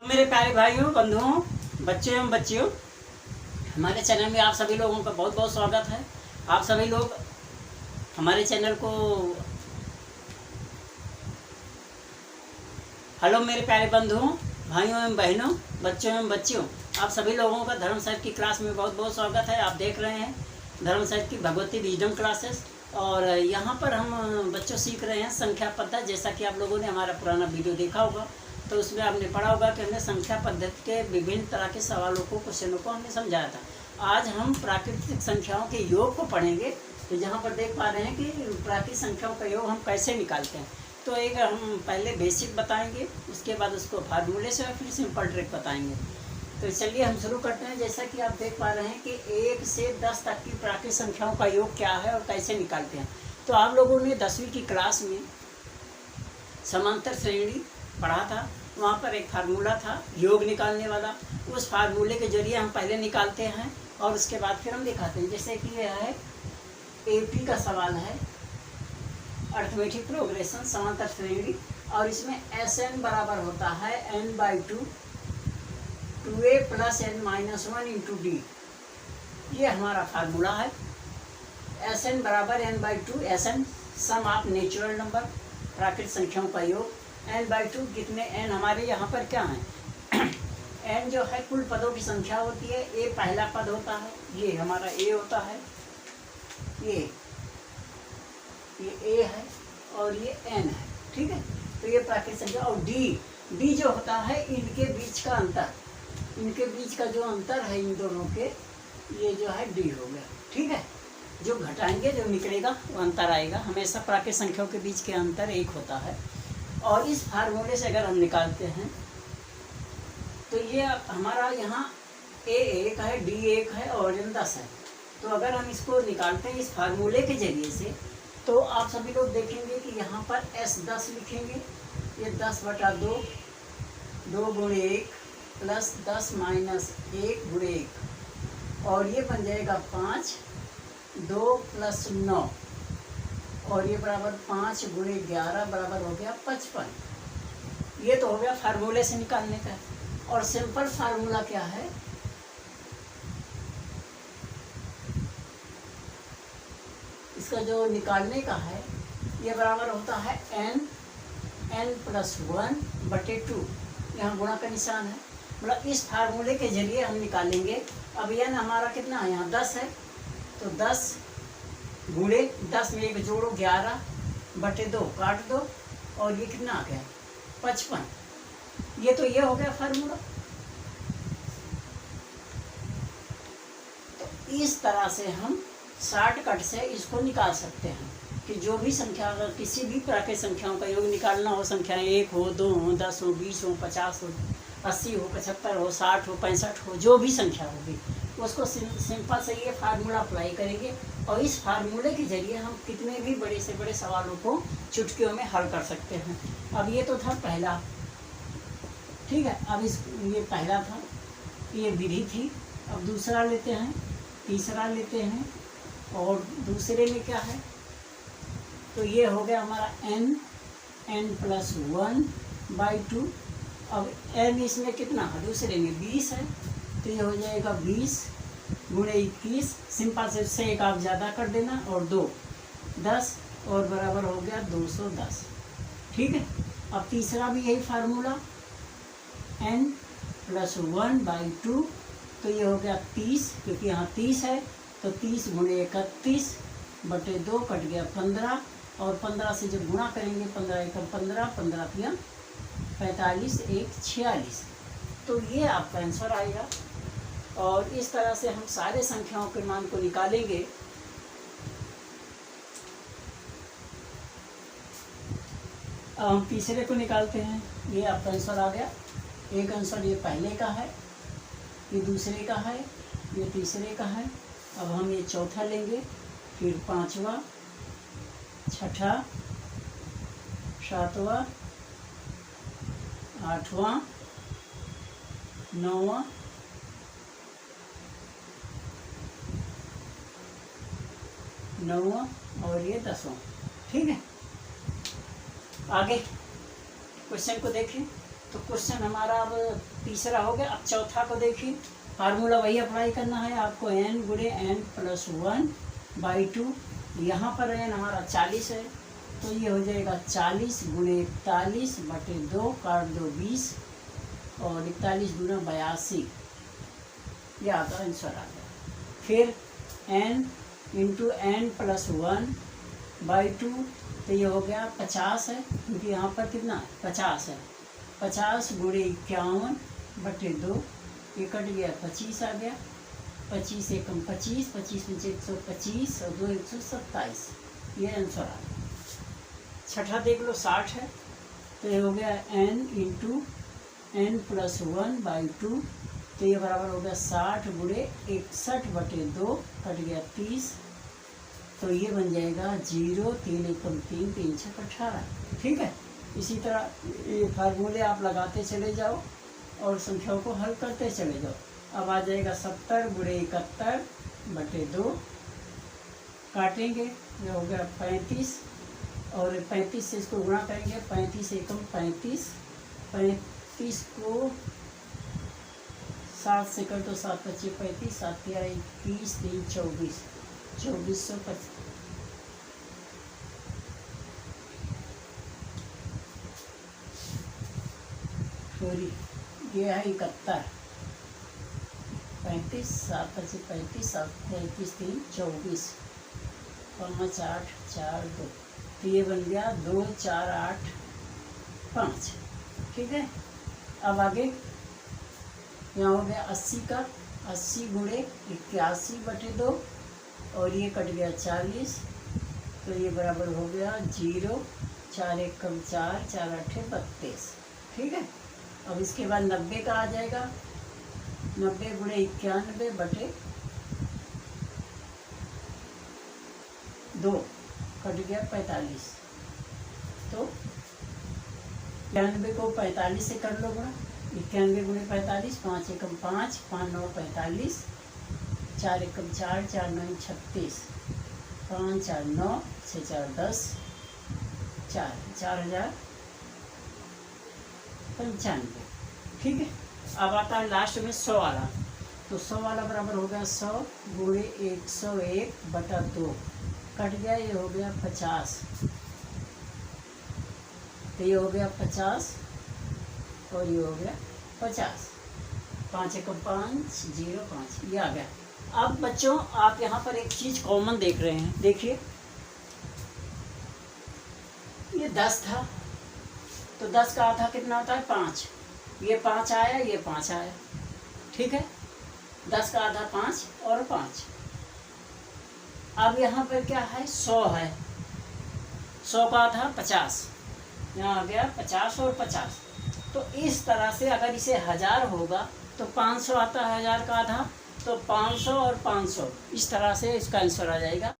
मेरे प्यारे भाइयों, बंधुओं, बच्चों एवं बच्चियों, हमारे चैनल में आप सभी लोगों का बहुत बहुत स्वागत है। आप सभी लोग हमारे चैनल को हेलो मेरे प्यारे बंधुओं, भाइयों एवं बहनों, बच्चों एवं बच्चियों, आप सभी लोगों का धर्म सर की क्लास में बहुत बहुत स्वागत है। आप देख रहे हैं धर्म सर की भगवती विजडम क्लासेस, और यहाँ पर हम बच्चों सीख रहे हैं संख्या पद्धति। जैसा कि आप लोगों ने हमारा पुराना वीडियो देखा होगा, तो उसमें आपने पढ़ा होगा कि हमने संख्या पद्धति के विभिन्न तरह के सवालों को, क्वेश्चनों को हमने समझाया था। आज हम प्राकृतिक संख्याओं के योग को पढ़ेंगे। तो यहाँ पर देख पा रहे हैं कि प्राकृतिक संख्याओं का योग हम कैसे निकालते हैं। तो एक हम पहले बेसिक बताएंगे, उसके बाद उसको फार्मूले से और फिर सिंपल ट्रिक बताएंगे। तो चलिए हम शुरू करते हैं। जैसा कि आप देख पा रहे हैं कि 1 से 10 तक की प्राकृतिक संख्याओं का योग क्या है और कैसे निकालते हैं। तो आप लोगों ने 10वीं की क्लास में समांतर श्रेणी पढ़ा था। वहाँ पर एक फार्मूला था योग निकालने वाला। उस फार्मूले के जरिए हम पहले निकालते हैं और उसके बाद फिर हम दिखाते हैं। जैसे कि यह है AP का सवाल है, अर्थमेटिक प्रोग्रेशन समांतर श्रेणी, और इसमें Sn बराबर होता है n/2 2a + n-1 × d। ये हमारा फार्मूला है। Sn बराबर n/2, Sn sum of natural number, प्राकृतिक संख्याओं का योग। n/2 कितने n हमारे यहाँ पर क्या है n जो है कुल पदों की संख्या होती है। a पहला पद होता है, ये हमारा a होता है, ये a है और ये n है। ठीक है, तो ये प्राकृतिक संख्या। और d जो होता है इनके बीच का अंतर, इनके बीच का जो अंतर है इन दोनों के, ये जो है d हो गया। ठीक है, जो घटाएंगे जो निकलेगा वो अंतर आएगा। हमेशा प्राकृतिक संख्याओं के बीच के अंतर 1 होता है। और इस फार्मूले से अगर हम निकालते हैं तो ये हमारा यहाँ a 1 है, d 1 है और n 10 है। तो अगर हम इसको निकालते हैं इस फार्मूले के जरिए से, तो आप सभी लोग देखेंगे कि यहाँ पर S 10 लिखेंगे। ये 10/2 2 × 1 + 10 - 1 × 1, और ये बन जाएगा 5 2 + 9, और ये बराबर 5 × 11 बराबर हो गया 55। ये तो हो गया फार्मूले से निकालने का। और सिंपल फार्मूला क्या है, इसका जो निकालने का है, ये बराबर होता है n + 1/2। यहाँ गुणा का निशान है, मतलब इस फार्मूले के जरिए हम निकालेंगे। अब n हमारा कितना है, यहाँ 10 है, तो 10 × 10 में एक जोड़ो 11/2 काट दो, और ये कितना आ गया 55। ये तो ये हो गया फार्मूला। तो इस तरह से हम शॉर्टकट से इसको निकाल सकते हैं कि जो भी संख्या, अगर किसी भी प्राकृतिक संख्याओं का योग निकालना हो, संख्याएं 1 हो, 2 हो, 10 हो, 20 हो, 50 हो, 80 हो, 75 हो, 60 हो, 65 हो, जो भी संख्या होगी उसको सिंपल से ये फार्मूला अप्लाई करेंगे। और इस फार्मूले के जरिए हम कितने भी बड़े से बड़े सवालों को चुटकियों में हल कर सकते हैं। अब ये तो था पहला, ठीक है। अब ये पहला था, ये विधि थी। अब दूसरा लेते हैं, तीसरा लेते हैं, और दूसरे में क्या है, तो ये हो गया हमारा n + 1/2। अब n इसमें कितना है, दूसरे में 20 है, तो ये हो जाएगा 20 × 21। सिंपल से उससे एक आप ज़्यादा कर देना, और 2 10, और बराबर हो गया 210। ठीक है। अब तीसरा भी यही फार्मूला, n + 1/2, तो ये हो गया 30, क्योंकि यहाँ 30 है, तो 30 × 31/2 कट गया 15, और 15 से जब गुणा करेंगे 15 × 1 = 15, 15 × 45, 1 46। तो ये आपका आंसर आएगा। और इस तरह से हम सारे संख्याओं के मान को निकालेंगे। अब हम तीसरे को निकालते हैं। ये आपका आंसर आ गया। एक आंसर ये पहले का है, ये दूसरे का है, ये तीसरे का है। अब हम ये चौथा लेंगे, फिर 5वां, 6वां, 7वां, 8वां, 9वां, 9वां, और ये 10वां। ठीक है, आगे क्वेश्चन को देखें। तो क्वेश्चन हमारा अब तीसरा हो गया। अब चौथा को देखिए, फार्मूला वही अप्लाई करना है आपको, n गुणे n+1/2। यहाँ पर n हमारा 40 है, तो ये हो जाएगा 40 गुणे 41/2, काट दो 20, और 41 गुना 82, ये आता आंसर आ गया। फिर n इंटू n+1/2, तो ये हो गया 50 है, क्योंकि यहाँ पर कितना 50 है। 50 गुणे 51/2, ये कट गया 25 आ गया। 25 एकम 25, 25 पंचे 125 और 2 127, ये आंसर आ गया। छठा देख लो 60 है, तो ये हो गया n इंटू n+1/2, तो ये बराबर हो गया 60 गुणे 61/2, कट गया 30, तो ये बन जाएगा 0, 3 एकम 3, 3 छक 18। ठीक है, इसी तरह ये फार्मूले आप लगाते चले जाओ और संख्याओं को हल करते चले जाओ। अब आ जाएगा 70 गुणे 71/2, काटेंगे, ये हो गया 35, और 35 से इसको गुणा करेंगे, 35 एकम 35, 35 को 7 से कर तो 7 पच्चीस 35, 7 तेरह 21, 3 24, 2425। सॉरी, ये है 71, 35, 7 पच्चीस 35, 7 21, 3 24, 5 8 4 2, तो ये बन गया 2 4 8 5। ठीक है, अब आगे यहाँ हो गया 80 का, 80 गुणे 81/2, और ये कट गया 40, तो ये बराबर हो गया 0, 4 एकम 4, 4 8 32। ठीक है, अब इसके बाद 90 का आ जाएगा, 90 गुणे 91/2, कट गया 45, तो 91 को 45 से कर लो गुणा, 91 गुणे 45, 5 एकम 5, 5 9 45, 4 एकम 4, 4 9 36, 5 4 9, 6 4 10, 4095। ठीक है, अब आता है लास्ट में 100 वाला, तो 100 वाला बराबर हो गया 100 गुणे 101/2, कट गया, ये हो गया 50, तो ये हो गया 50, और ये हो गया 50, 5 एकम 5 0 5, ये आ गया। अब बच्चों आप यहाँ पर एक चीज़ कॉमन देख रहे हैं, देखिए ये 10 था, तो 10 का आधा कितना होता है 5, ये 5 आया, ये 5 आया। ठीक है, 10 का आधा 5 और 5। अब यहाँ पर क्या है 100 है, 100 का आधा 50, यहाँ आ गया 50 और 50। तो इस तरह से अगर इसे 1000 होगा तो 500 आता है 1000 का आधा, तो 500 और 500, इस तरह से इसका आंसर आ जाएगा।